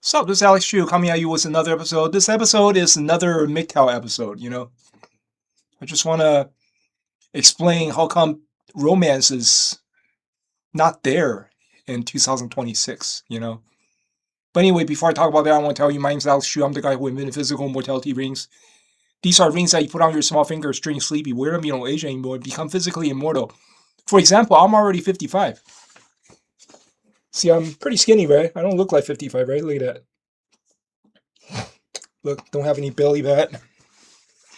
So, this is Alex Chu coming at you with another episode. This episode is another MGTOW episode, I just want to explain how come romance is not there in 2026. But anyway, before I talk about that, I want to tell you my name's Alex Chu. I'm the guy who invented physical mortality rings. These are rings that you put on your small fingers during sleep. You wear them, you don't age anymore, become physically immortal. For example, I'm already 55. See, I'm pretty skinny, right? I don't look like 55, right? Look at that. Look, don't have any belly fat.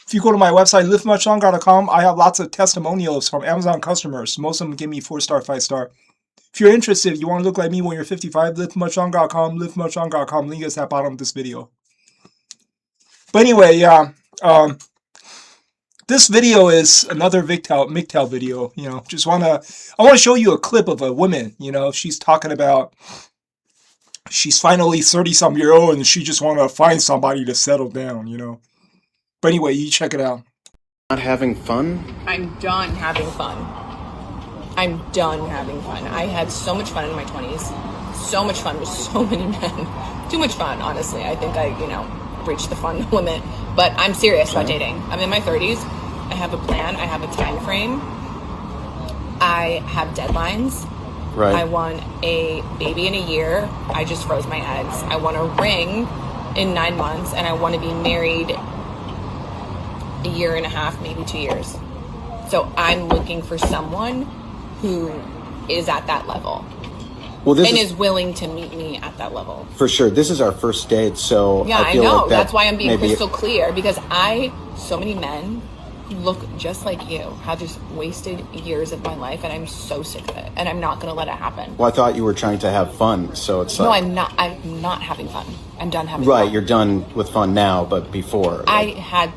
If you go to my website, livemuchlonger.com, I have lots of testimonials from Amazon customers. Most of them give me 4-star, 5-star. If you're interested, you want to look like me when you're 55, livemuchlonger.com, livemuchlonger.com. Link is at the bottom of this video. But anyway, yeah, this video is another MGTOW video. I want to show you a clip of a woman. She's talking about she's finally 30-some-year-old and she just want to find somebody to settle down. But anyway, you check it out. Not having fun? I'm done having fun. I'm done having fun. I had so much fun in my 20s. So much fun with so many men. Too much fun, honestly. I think I, reached the fun limit. But I'm serious about dating. I'm in my 30s. I have a plan. I have a time frame. I have deadlines. Right. I want a baby in a year. I just froze my eggs. I want a ring in 9 months. And I want to be married a year and a half, maybe 2 years. So I'm looking for someone who is at that level. Well, and is willing to meet me at that level. For sure. This is our first date, so yeah, I feel know. Like that's why I'm being crystal clear, because so many men who look just like you have just wasted years of my life, and I'm so sick of it, and I'm not going to let it happen. Well, I thought you were trying to have fun, so it's no, I'm not having fun. I'm done having fun. Right, you're done with fun now, but before. I had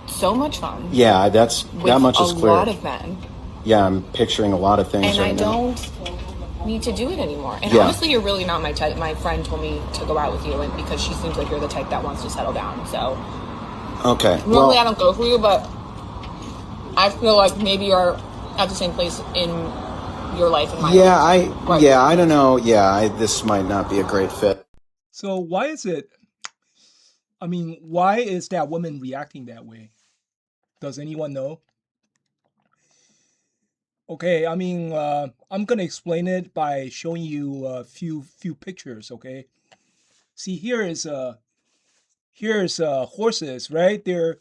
so much fun. Yeah, that much is clear. A lot of men. Yeah, I'm picturing a lot of things and right now. And I don't need to do it anymore. And honestly, you're really not my type. My friend told me to go out with you, and because she seems like you're the type that wants to settle down. So okay. Normally I don't go for you, but I feel like maybe you're at the same place in your life and my life. I don't know. This might not be a great fit. So why is that woman reacting that way? Does anyone know? Okay, I'm gonna explain it by showing you a few pictures. Okay, see, here's horses, right? They're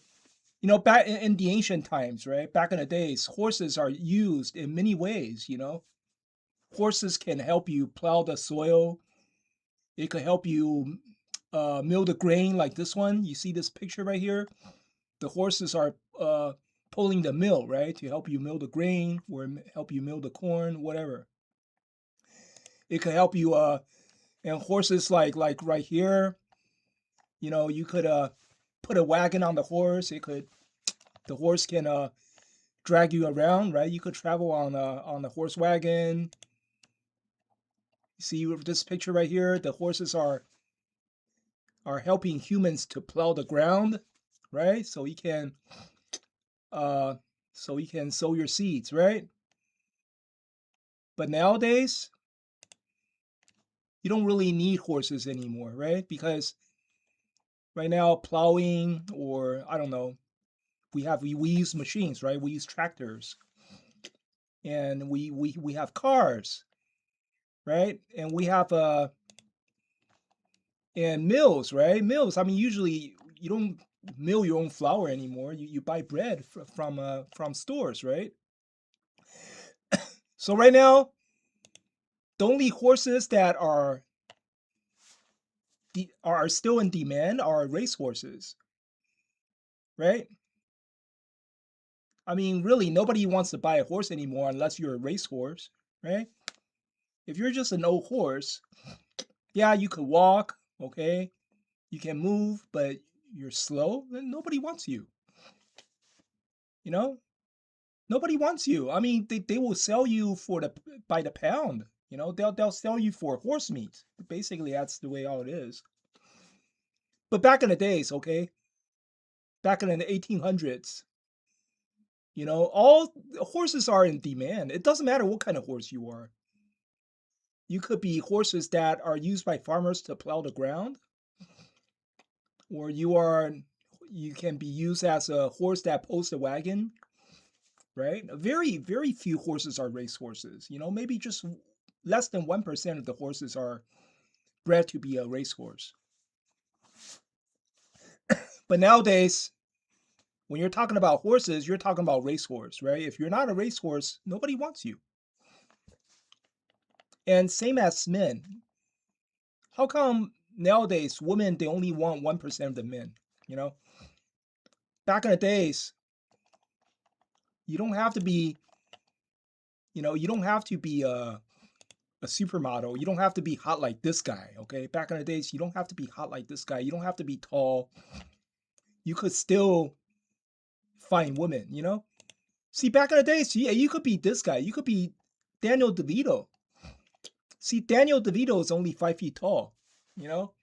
back in the ancient times, right? Back in the days, horses are used in many ways. Horses can help you plow the soil. It could help you mill the grain, like this one. You see this picture right here? The horses are pulling the mill, right, to help you mill the grain or help you mill the corn, whatever. It could help you, and horses like right here, you could put a wagon on the horse. The horse can drag you around, right? You could travel on the horse wagon. You see this picture right here? The horses are helping humans to plow the ground, right? So you can sow your seeds, right? But nowadays, you don't really need horses anymore, right? Because right now, plowing, or I don't know, we use machines, right? We use tractors, and we have cars, right? And we have and mills, right? Mills. Usually you don't mill your own flour anymore. You buy bread from stores, right? So right now, the only horses that are still in demand are race horses, right? Really, nobody wants to buy a horse anymore unless you're a racehorse, right? If you're just an old horse, yeah, you could walk, okay? You can move, but you're slow, then nobody wants you. Nobody wants you. They will sell you by the pound. They'll sell you for horse meat. Basically, that's the way all it is. But back in the days, okay? Back in the 1800s, all horses are in demand. It doesn't matter what kind of horse you are. You could be horses that are used by farmers to plow the ground, or you can be used as a horse that pulls the wagon, right? Very, very few horses are race horses. Maybe just less than 1% of the horses are bred to be a racehorse. But nowadays, when you're talking about horses, you're talking about racehorse, right? If you're not a racehorse, nobody wants you. And same as men. How come nowadays women they only want 1% of the men? You know, back in the days, you don't have to be, you don't have to be a supermodel. You don't have to be hot like this guy. Okay, back in the days, you don't have to be hot like this guy. You don't have to be tall. You could still find women. See, back in the days, yeah, you could be this guy. You could be Daniel DeVito. See, Daniel DeVito is only 5 feet tall. You know,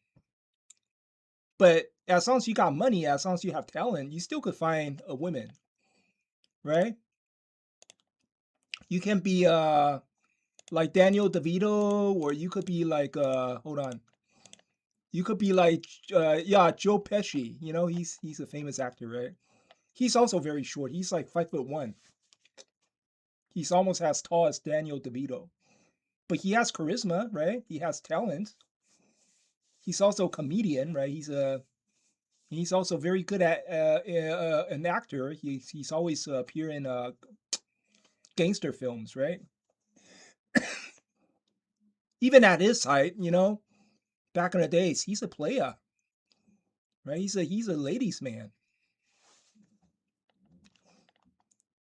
but as long as you got money, as long as you have talent, you still could find a woman, right? You can be like Daniel DeVito, or you could be like hold on. You could be like yeah, Joe Pesci. He's a famous actor, right? He's also very short. He's like 5'1". He's almost as tall as Daniel DeVito. But he has charisma, right? He has talent. He's also a comedian, right? He's also very good at an actor. He's always appear in gangster films, right? Even at his height, back in the days, he's a player, right? He's a ladies' man.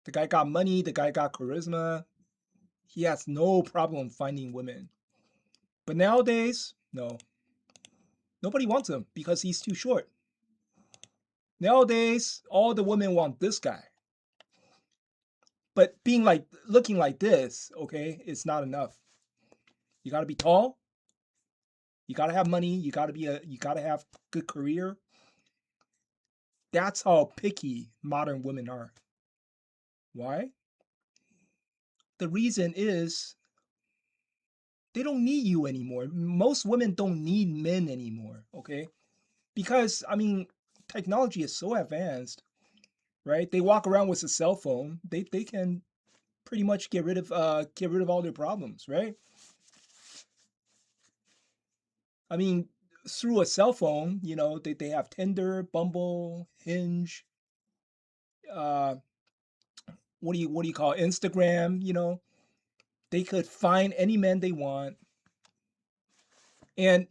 The guy got money. The guy got charisma. He has no problem finding women. But nowadays, no. Nobody wants him because he's too short. Nowadays, all the women want this guy. But looking like this, okay, it's not enough. You got to be tall. You got to have money. You got to have good career. That's how picky modern women are. Why? The reason is they don't need you anymore. Most women don't need men anymore, okay? Because technology is so advanced, right? They walk around with a cell phone. They can pretty much get rid of all their problems, right? Through a cell phone, they have Tinder, Bumble, Hinge, uh, what do you call it? Instagram, they could find any man they want. And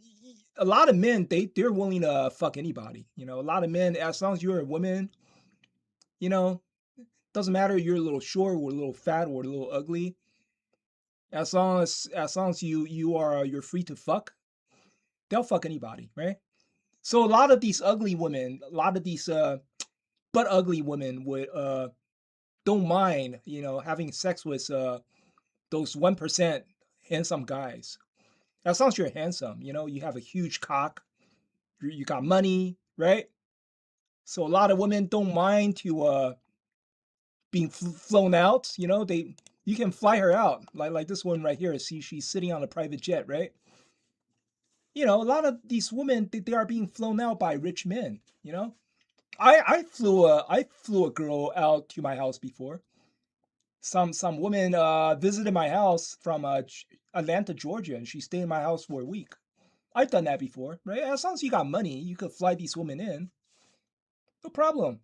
a lot of men, they're willing to fuck anybody. A lot of men, as long as you're a woman, doesn't matter you're a little short or a little fat or a little ugly. As long as you're free to fuck, they'll fuck anybody, right? So a lot of these ugly women, a lot of these but ugly women would don't mind, having sex with those 1% handsome guys. As long as you're handsome, you have a huge cock, you got money, right? So a lot of women don't mind to being flown out. You can fly her out, like this one right here. See, she's sitting on a private jet, right? A lot of these women they are being flown out by rich men. I flew a girl out to my house before. Some woman visited my house from Atlanta, Georgia, and she stayed in my house for a week. I've done that before, right? As long as you got money, you could fly these women in. No problem,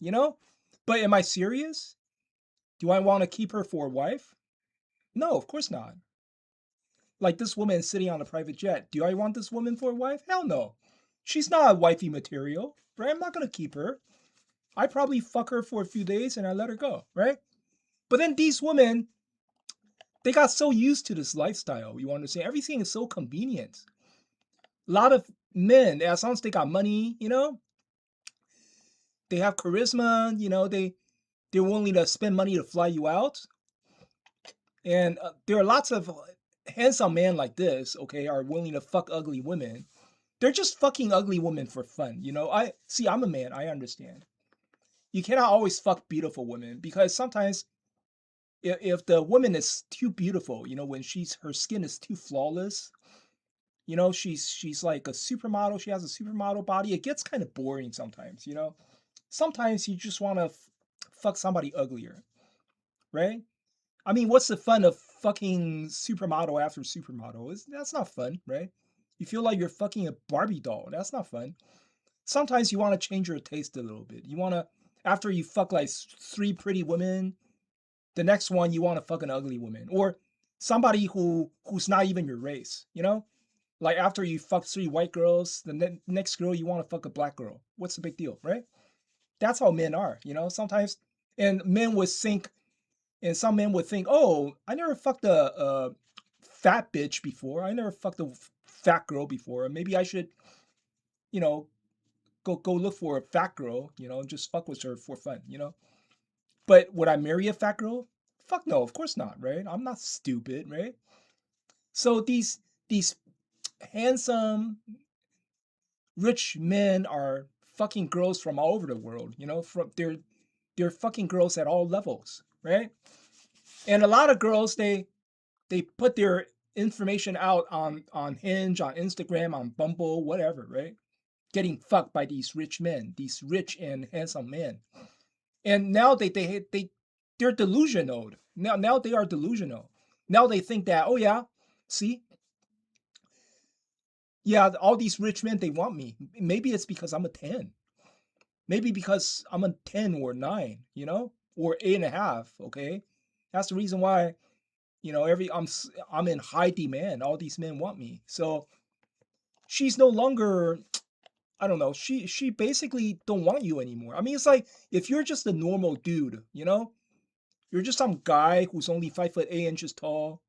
But am I serious? Do I want to keep her for a wife? No, of course not. Like this woman sitting on a private jet. Do I want this woman for a wife? Hell no. She's not a wifey material, right? I'm not going to keep her. I probably fuck her for a few days and I let her go, right? But then these women, they got so used to this lifestyle. You understand? Everything is so convenient. A lot of men, as long as they got money, they have charisma, they're willing to spend money to fly you out. And there are lots of handsome men like this, okay, are willing to fuck ugly women. They're just fucking ugly women for fun. I'm a man, I understand. You cannot always fuck beautiful women because sometimes if the woman is too beautiful, when her skin is too flawless, You know, she's like a supermodel. She has a supermodel body. It gets kind of boring sometimes. You know, sometimes you just want to fuck somebody uglier, right? I mean, what's the fun of fucking supermodel after supermodel? That's not fun, right? You feel like you're fucking a Barbie doll. That's not fun. Sometimes you want to change your taste a little bit. You want to, after you fuck like three pretty women, the next one you want to fuck an ugly woman or somebody who's not even your race. You know, like after you fuck three white girls, the next girl you want to fuck a black girl. What's the big deal, right? That's how men are. You know, sometimes, and men would think, and some men would think, oh, I never fucked a fat bitch before. I never fucked a fat girl before. Maybe I should, you know, go look for a fat girl, you know, and just fuck with her for fun, you know. But would I marry a fat girl? Fuck no, of course not, right? I'm not stupid, right? So these handsome rich men are fucking girls from all over the world, you know, from they're fucking girls at all levels, right? And a lot of girls they put their information out on Hinge, on Instagram, on Bumble, whatever, right? Getting fucked by these rich men, these rich and handsome men. And now they're delusional. Now they are delusional. Now they think that, oh yeah, see, yeah, all these rich men they want me. Maybe it's because I'm a 10. Maybe because I'm a 10 or 9, you know, or 8.5. Okay, that's the reason why, you know, I'm in high demand. All these men want me. So she's no longer, I don't know. She basically don't want you anymore. I mean, it's like if you're just a normal dude, you know, you're just some guy who's only 5'8" tall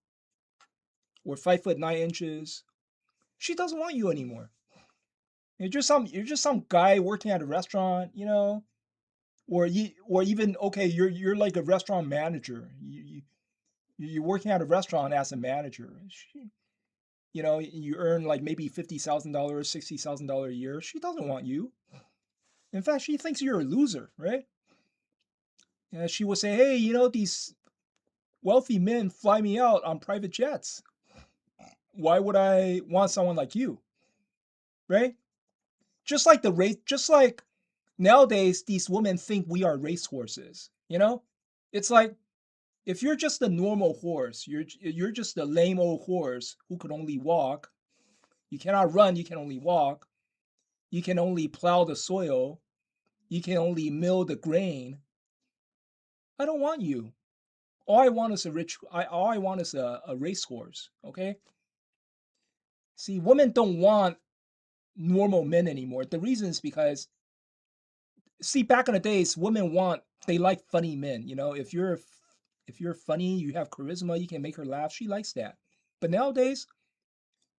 or 5'9". She doesn't want you anymore. You're just some guy working at a restaurant, you know, or even okay, you're like a restaurant manager. You're working at a restaurant as a manager. You know, you earn like maybe $50,000, $60,000 a year. She doesn't want you. In fact, she thinks you're a loser, right? And she will say, "Hey, you know, these wealthy men fly me out on private jets. Why would I want someone like you?" Right? Just like nowadays, these women think we are racehorses. You know, it's like if you're just a normal horse, you're just a lame old horse who could only walk. You cannot run. You can only walk. You can only plow the soil. You can only mill the grain. I don't want you. All I want is all I want is a racehorse. Okay. See, women don't want normal men anymore. The reason is because, see, back in the days, they like funny men. You know, if you're funny, you have charisma, you can make her laugh. She likes that. But nowadays,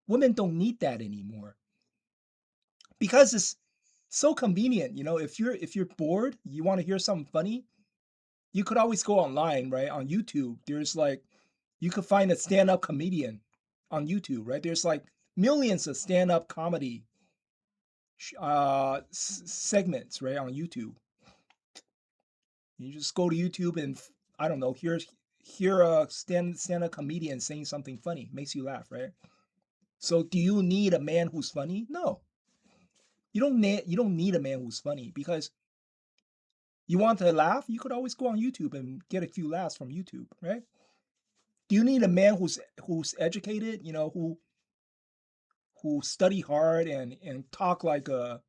women don't need that anymore because it's so convenient. You know, if you're bored, you want to hear something funny, you could always go online, right? On YouTube, there's like you could find a stand-up comedian on YouTube, right? There's like millions of stand-up comedy segments, right, on YouTube. You just go to YouTube and I don't know, hear a stand-up comedian saying something funny, makes you laugh, right? So do you need a man who's funny? No. You don't need a man who's funny because you want to laugh, you could always go on YouTube and get a few laughs from YouTube, right? Do you need a man who's educated, you know, who study hard and talk like an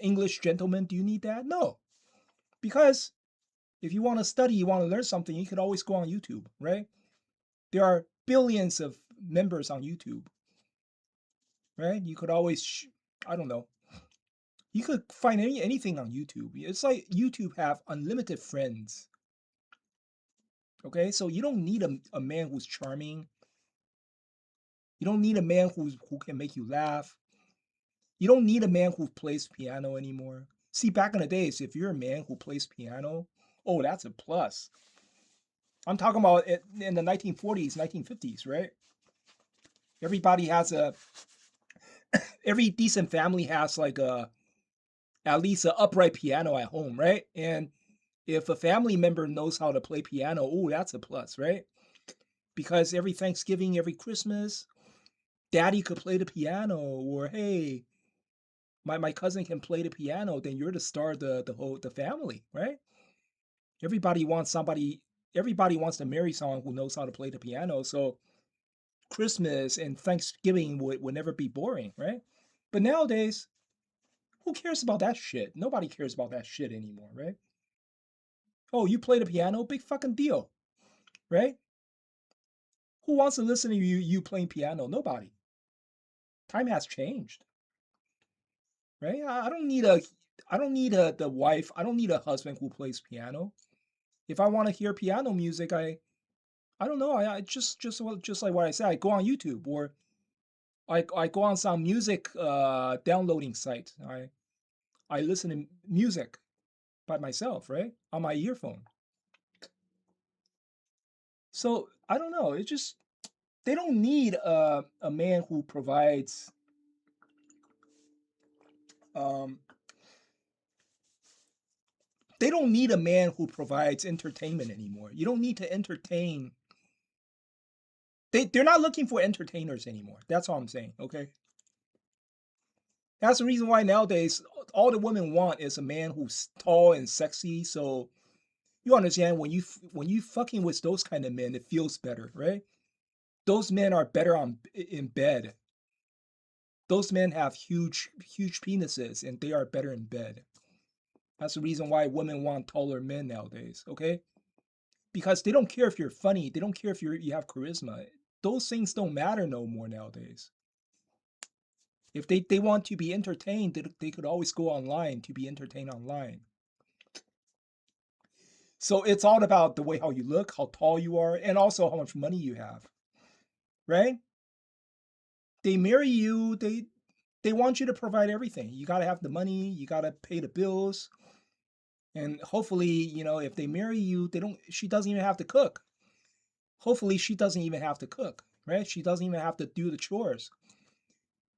English gentleman? Do you need that? No. Because if you want to study, you want to learn something, you could always go on YouTube, right? There are billions of members on YouTube, right? You could always, I don't know, you could find anything on YouTube. It's like YouTube have unlimited friends. Okay, so you don't need a man who's charming. You don't need a man who can make you laugh. You don't need a man who plays piano anymore. See, back in the days, if you're a man who plays piano, oh, that's a plus. I'm talking about in the 1940s, 1950s, right? Everybody has every decent family has like at least an upright piano at home, right? And if a family member knows how to play piano, oh, that's a plus, right? Because every Thanksgiving, every Christmas, daddy could play the piano, or hey, my cousin can play the piano, then you're the star of the family, right? Everybody wants somebody. Everybody wants to marry someone who knows how to play the piano. So Christmas and Thanksgiving would never be boring, right? But nowadays, who cares about that shit? Nobody cares about that shit anymore, right? Oh, you play the piano? Big fucking deal, right? Who wants to listen to you playing piano? Nobody. Time has changed, right? I don't need a the wife. I don't need a husband who plays piano. If I want to hear piano music, I don't know. I just like what I said. I go on YouTube, or I go on some music downloading site. I listen to music by myself, right, on my earphone. So I don't know. It just they don't need a man who provides. Um, they don't need a man who provides entertainment anymore. You don't need to entertain. They're not looking for entertainers anymore. That's all I'm saying. Okay. That's the reason why nowadays all the women want is a man who's tall and sexy. So you understand when you fucking with those kind of men, it feels better, right? Those men are better on in bed. Those men have huge penises and they are better in bed. That's the reason why women want taller men nowadays, okay? Because they don't care if you're funny, they don't care if you have charisma. Those things don't matter no more nowadays. If they want to be entertained, they could always go online to be entertained online. So it's all about the way how you look, how tall you are, and also how much money you have, right? They marry you, they want you to provide everything. You got to have the money, you got to pay the bills, and hopefully, if they marry you, they don't she doesn't even have to cook. Hopefully, she doesn't even have to cook, right? She doesn't even have to do the chores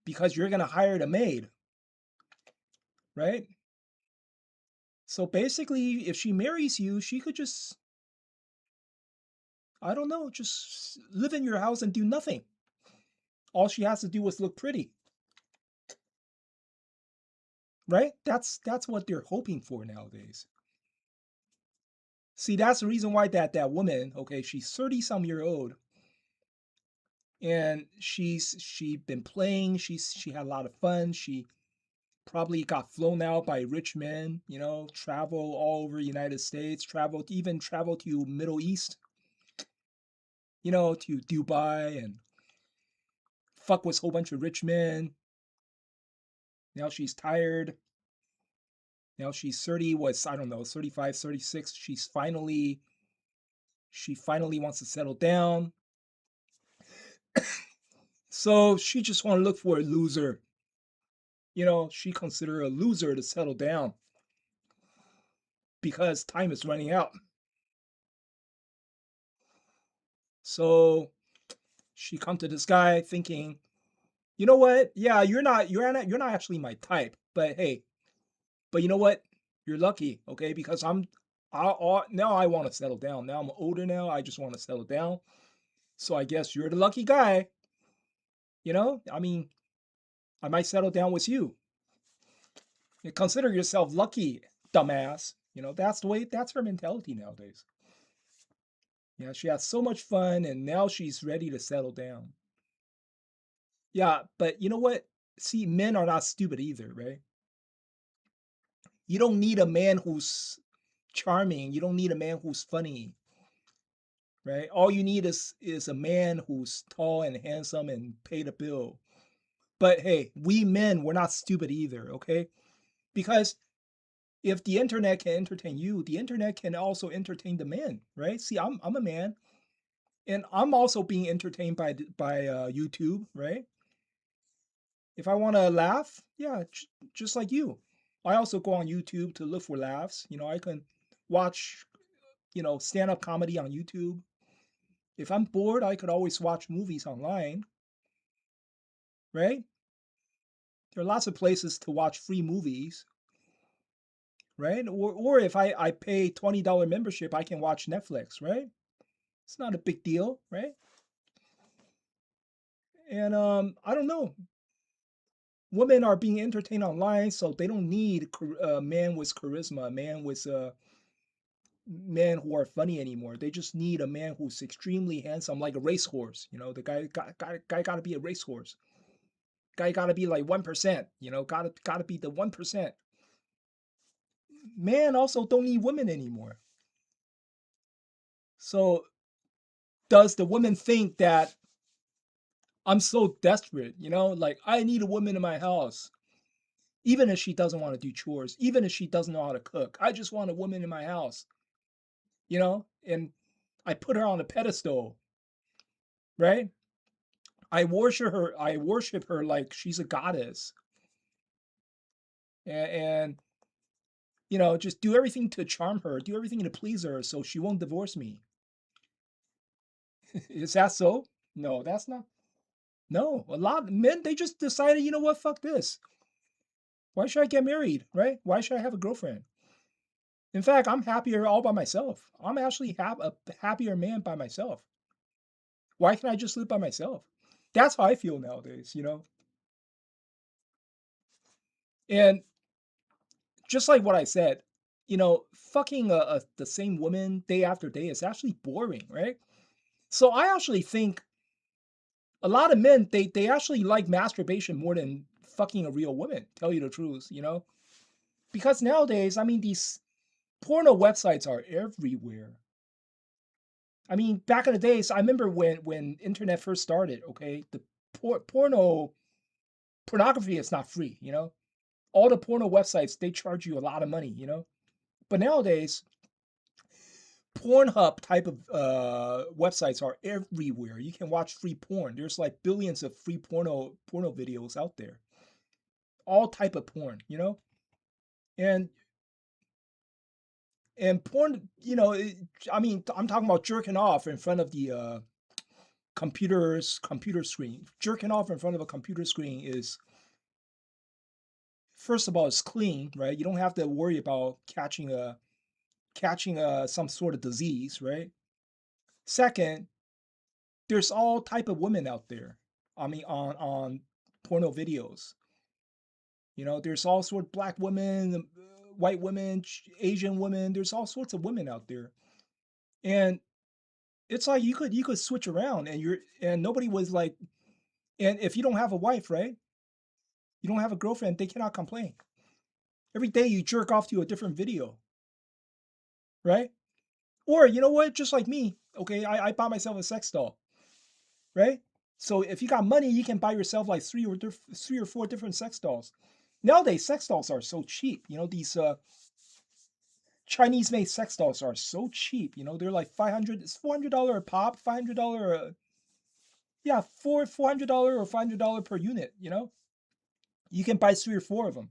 because you're going to hire the maid, right? So basically, if she marries you, she could just, I don't know, just live in your house and do nothing. All she has to do is look pretty, right? That's what they're hoping for nowadays. See, that's the reason why that woman, okay, she's 30 some year old, and she been playing, she had a lot of fun. She probably got flown out by rich men, travel all over United States, travel to Middle East, to Dubai, and fuck with a whole bunch of rich men. Now she's tired. Now she's 30, was I don't know, 35, 36. She finally wants to settle down. So she just want to look for a loser. She consider a loser to settle down because time is running out. So she come to this guy thinking, you know what? Yeah, you're not actually my type, but hey, but you know what? You're lucky, okay? Because now I want to settle down. Now I'm older now. I just want to settle down. So I guess you're the lucky guy. I mean, I might settle down with you. You consider yourself lucky, dumbass. That's her mentality nowadays. Yeah, she has so much fun and now she's ready to settle down. Yeah, but you know what? See, men are not stupid either, right? You don't need a man who's charming. You don't need a man who's funny, right? All you need is a man who's tall and handsome and pay the bill. But hey, we men, we're not stupid either, okay? Because if the internet can entertain you, the internet can also entertain the men, right? See, I'm a man, and I'm also being entertained by YouTube, right? If I want to laugh, yeah, just like you. I also go on YouTube to look for laughs. I can watch, stand-up comedy on YouTube. If I'm bored, I could always watch movies online, right? There are lots of places to watch free movies, right? Or if I pay $20 membership, I can watch Netflix, right? It's not a big deal, right? And I don't know. Women are being entertained online, so they don't need a man with charisma, a man with men who are funny anymore. They just need a man who's extremely handsome, like a racehorse. You know, the guy got to be a racehorse. Guy got to be like 1%. You know, got to be the 1%. Men also don't need women anymore. So does the woman think that I'm so desperate? You know, like I need a woman in my house, even if she doesn't want to do chores, even if she doesn't know how to cook. I just want a woman in my house. You know, and I put her on a pedestal, right? I worship her. I worship her like she's a goddess, and you know, just do everything to charm her, do everything to please her, so she won't divorce me. Is that so? No, that's not. No, a lot of men they just decided, you know what, fuck this. Why should I get married, right? Why should I have a girlfriend? In fact, I'm happier all by myself. I'm actually a happier man by myself. Why can't I just live by myself? That's how I feel nowadays, you know. And just like what I said, you know, fucking the same woman day after day is actually boring, right? So I actually think a lot of men they actually like masturbation more than fucking a real woman. Tell you the truth, you know, because nowadays, I mean, these porno websites are everywhere. I mean, back in the days, I remember when internet first started. Okay, the pornography is not free, you know. All the porno websites they charge you a lot of money, you know. But nowadays, Pornhub type of websites are everywhere. You can watch free porn. There's like billions of free porno videos out there. All type of porn, you know? And and porn, you know, I mean, I'm talking about jerking off in front of the computer screen. Jerking off in front of a computer screen is first of all, it's clean, right? You don't have to worry about catching some sort of disease, right? Second, there's all type of women out there. I mean, on porno videos. You know, there's all sort of black women, white women, Asian women. There's all sorts of women out there, and it's like you could switch around, and nobody was like, and if you don't have a wife, right? You don't have a girlfriend, they cannot complain. Every day you jerk off to a different video, right? Or you know what? Just like me, okay, I bought myself a sex doll, right? So if you got money, you can buy yourself like three or four different sex dolls. Nowadays, sex dolls are so cheap. You know, these Chinese made sex dolls are so cheap. You know, they're like 500, it's $400 a pop, $500, yeah, $400 or $500 per unit. You know, you can buy three or four of them.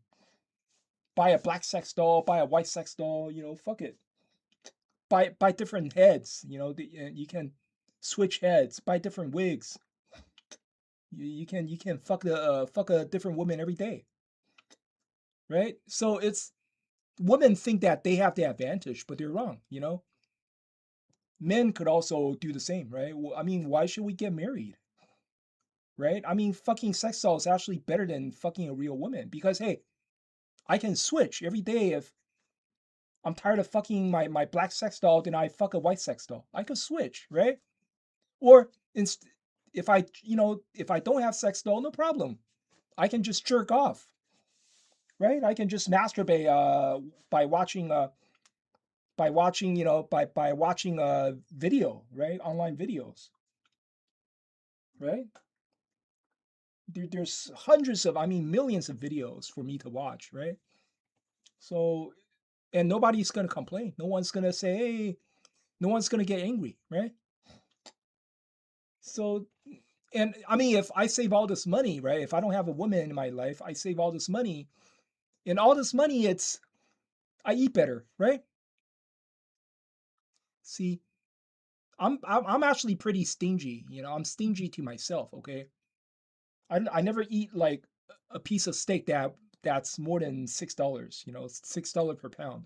Buy a black sex doll, buy a white sex doll. You know, fuck it. Buy different heads. You know, you can switch heads. Buy different wigs. You can fuck a different woman every day, right? So it's women think that they have the advantage, but they're wrong. You know, men could also do the same, right? I mean, why should we get married, right? I mean, fucking sex doll is actually better than fucking a real woman because hey, I can switch every day if I'm tired of fucking my black sex doll, then I fuck a white sex doll. I could switch, right? Or if I don't have sex doll, no problem. I can just jerk off, right? I can just masturbate by watching by watching video, right? Online videos, right? There's hundreds of, I mean, millions of videos for me to watch, right? So, and nobody's gonna complain. No one's gonna say, hey, no one's gonna get angry, right? So, and I mean, if I save all this money, right? If I don't have a woman in my life, I save all this money, and all this money, it's I eat better, right? See, I'm actually pretty stingy. You know, I'm stingy to myself. Okay, I never eat like a piece of steak that's more than $6. You know, $6 per pound.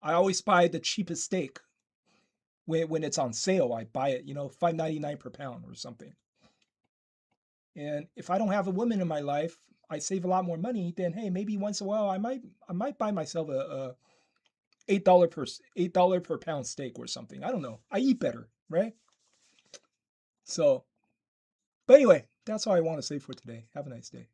I always buy the cheapest steak. when it's on sale, I buy it, $5.99 per pound or something. And if I don't have a woman in my life, I save a lot more money. Then hey, maybe once in a while I might buy myself a $8 per pound steak or something. I don't know. I eat better, right? So, but anyway, that's all I want to say for today. Have a nice day.